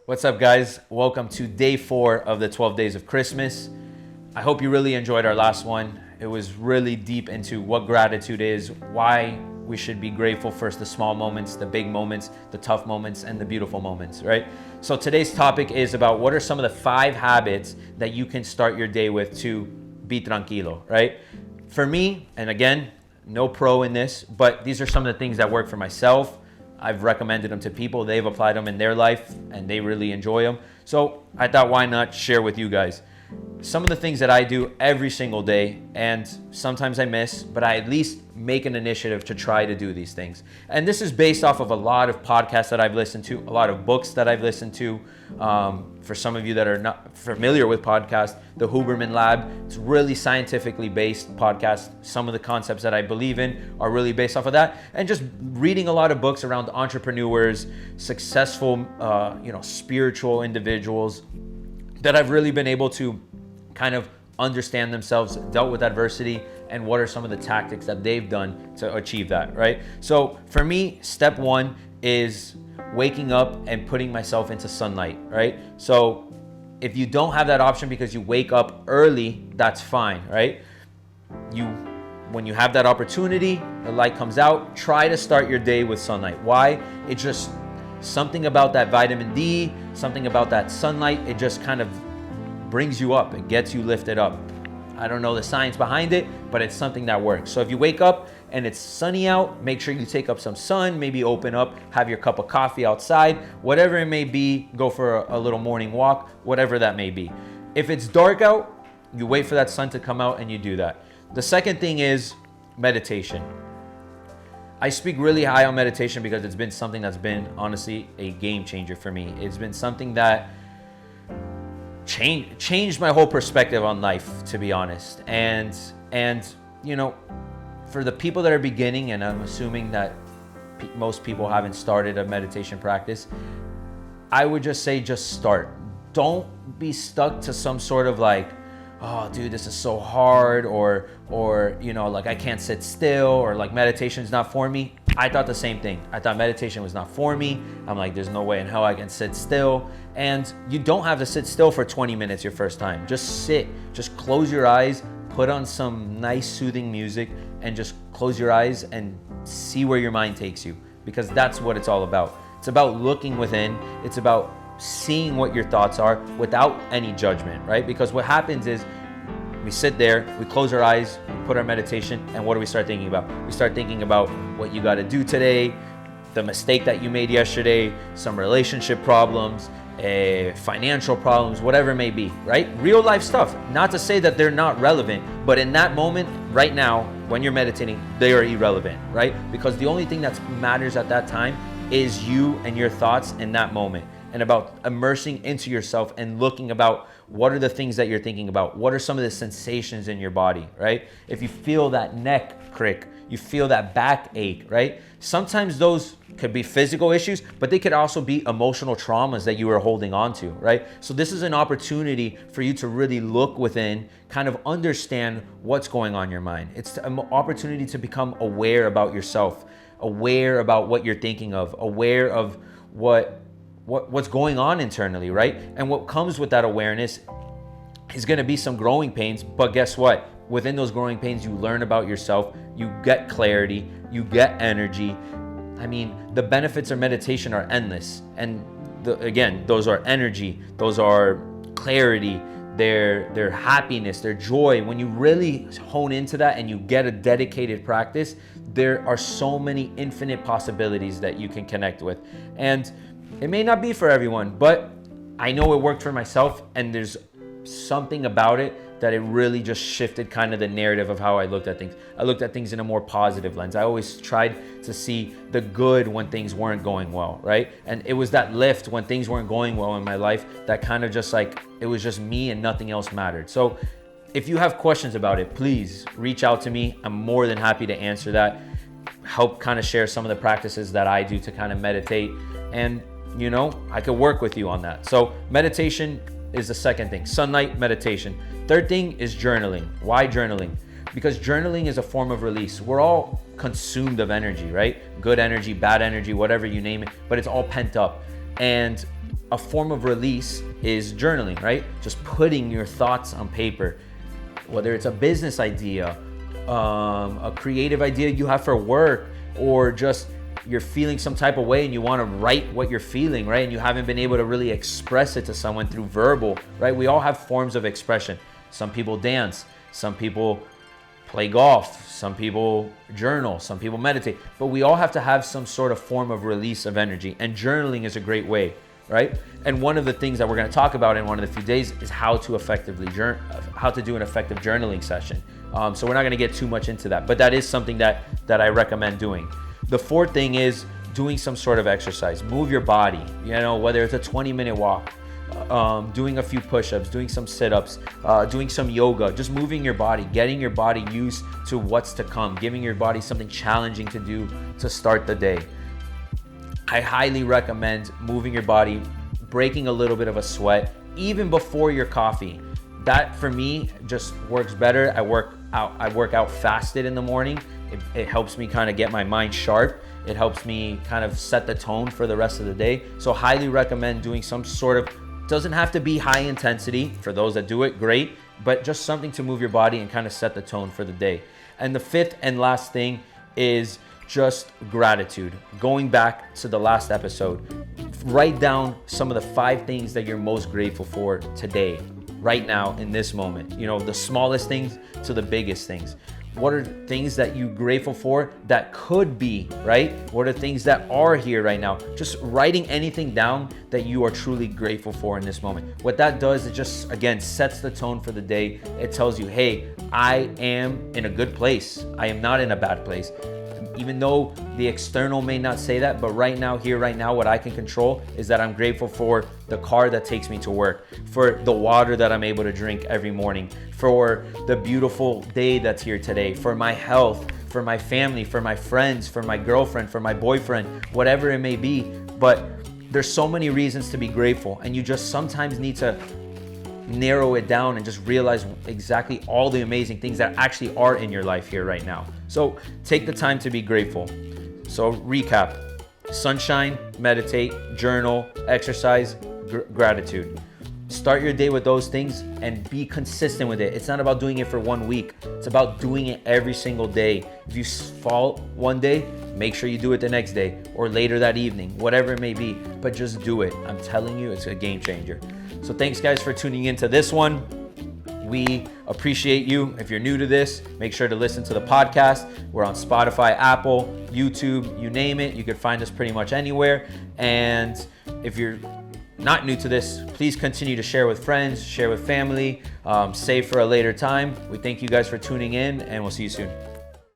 What's up, guys? Welcome to day 4 of the 12 days of Christmas. I hope you really enjoyed our last one. It was really deep into what gratitude is, why we should be grateful for the small moments, the big moments, the tough moments, and the beautiful moments, right? So today's topic is about what are some of the 5 habits that you can start your day with to be tranquilo, right? For me, and again, no pro in this, but these are some of the things that work for myself. I've recommended them to people. They've applied them in their life and they really enjoy them. So I thought, why not share with you guys some of the things that I do every single day, and sometimes I miss, but I at least make an initiative to try to do these things. And this is based off of a lot of podcasts that I've listened to, a lot of books that I've listened to. For some of you that are not familiar with podcasts, the Huberman Lab, it's really scientifically based podcast. Some of the concepts that I believe in are really based off of that. And just reading a lot of books around entrepreneurs, successful, spiritual individuals that I've really been able to kind of understand themselves, dealt with adversity, and what are some of the tactics that they've done to achieve that, right? So for me, step 1 is waking up and putting myself into sunlight, right? So if you don't have that option because you wake up early, that's fine, right? When you have that opportunity, the light comes out, try to start your day with sunlight. Why? It's just something about that vitamin D, something about that sunlight, it just kind of brings you up, it gets you lifted up. I don't know the science behind it, but it's something that works. So if you wake up and it's sunny out, make sure you take up some sun, maybe open up, have your cup of coffee outside, whatever it may be, go for a little morning walk, whatever that may be. If it's dark out, you wait for that sun to come out and you do that. The second thing is meditation. I speak really high on meditation because it's been something that's been honestly a game changer for me. It's been something that changed my whole perspective on life, to be honest. And for the people that are beginning, and I'm assuming that most people haven't started a meditation practice, I would just say just start. Don't be stuck to some sort of like, oh dude, this is so hard, or like I can't sit still, or like meditation's not for me. I thought the same thing. I thought meditation was not for me. I'm like, there's no way in hell I can sit still. And you don't have to sit still for 20 minutes your first time. Just sit, just close your eyes, put on some nice soothing music, and just close your eyes and see where your mind takes you, because that's what it's all about. It's about looking within. It's about seeing what your thoughts are without any judgment, right? Because what happens is we sit there, we close our eyes, we put our meditation, and what do we start thinking about? We start thinking about what you got to do today, the mistake that you made yesterday, some relationship problems, financial problems, whatever it may be, right? Real life stuff. Not to say that they're not relevant, but in that moment, right now, when you're meditating, they are irrelevant, right? Because the only thing that matters at that time is you and your thoughts in that moment, and about immersing into yourself and looking about what are the things that you're thinking about, what are some of the sensations in your body, right? If you feel that neck crick, you feel that back ache, right? Sometimes those could be physical issues, but they could also be emotional traumas that you are holding on to, right? So this is an opportunity for you to really look within, kind of understand what's going on in your mind. It's an opportunity to become aware about yourself, aware about what you're thinking of, aware of what's going on internally, right? And what comes with that awareness is going to be some growing pains, but guess what? Within those growing pains, you learn about yourself, you get clarity, you get energy. I mean, the benefits of meditation are endless. And again, those are energy, those are clarity, their happiness, their joy. When you really hone into that and you get a dedicated practice, there are so many infinite possibilities that you can connect with. And it may not be for everyone, but I know it worked for myself, and there's something about it that it really just shifted kind of the narrative of how I looked at things. I looked at things in a more positive lens. I always tried to see the good when things weren't going well, right? And it was that lift when things weren't going well in my life that kind of just like, it was just me and nothing else mattered. So if you have questions about it, please reach out to me. I'm more than happy to answer that, help kind of share some of the practices that I do to kind of meditate, and I could work with you on that. So meditation is the second thing. Sunlight, meditation. Third thing is journaling. Why journaling? Because journaling is a form of release. We're all consumed of energy, right? Good energy, bad energy, whatever you name it, but it's all pent up. And a form of release is journaling, right? Just putting your thoughts on paper, whether it's a business idea, a creative idea you have for work, or just you're feeling some type of way and you want to write what you're feeling, right? And you haven't been able to really express it to someone through verbal, right? We all have forms of expression. Some people dance, some people play golf, some people journal, some people meditate, but we all have to have some sort of form of release of energy, and journaling is a great way, right? And one of the things that we're going to talk about in one of the few days is how to effectively how to do an effective journaling session. So we're not going to get too much into that, but that is something that I recommend doing. The fourth thing is doing some sort of exercise. Move your body, whether it's a 20-minute walk, doing a few push-ups, doing some sit-ups, doing some yoga, just moving your body, getting your body used to what's to come, giving your body something challenging to do to start the day. I highly recommend moving your body, breaking a little bit of a sweat, even before your coffee. That for me just works better. I work out fasted in the morning. It helps me kind of get my mind sharp. It helps me kind of set the tone for the rest of the day. So highly recommend doing some sort of, doesn't have to be high intensity. For those that do it, great, but just something to move your body and kind of set the tone for the day. And the fifth and last thing is just gratitude. Going back to the last episode, write down some of the 5 things that you're most grateful for today, right now, in this moment. The smallest things to the biggest things. What are things that you're grateful for that could be, right? What are things that are here right now? Just writing anything down that you are truly grateful for in this moment. What that does, it just, again, sets the tone for the day. It tells you, hey, I am in a good place. I am not in a bad place. Even though the external may not say that, but right now, what I can control is that I'm grateful for the car that takes me to work, for the water that I'm able to drink every morning, for the beautiful day that's here today, for my health, for my family, for my friends, for my girlfriend, for my boyfriend, whatever it may be. But there's so many reasons to be grateful, and you just sometimes need to narrow it down and just realize exactly all the amazing things that actually are in your life here right now. So take the time to be grateful. So recap: sunshine, meditate, journal, exercise, gratitude. Start your day with those things and be consistent with it. It's not about doing it for 1 week. It's about doing it every single day. If you fall one day, make sure you do it the next day or later that evening, whatever it may be, but just do it. I'm telling you, it's a game changer. So thanks guys for tuning into this one. We appreciate you. If you're new to this, make sure to listen to the podcast. We're on Spotify, Apple, YouTube, you name it. You can find us pretty much anywhere. And if you're not new to this, please continue to share with friends, share with family, save for a later time. We thank you guys for tuning in, and we'll see you soon.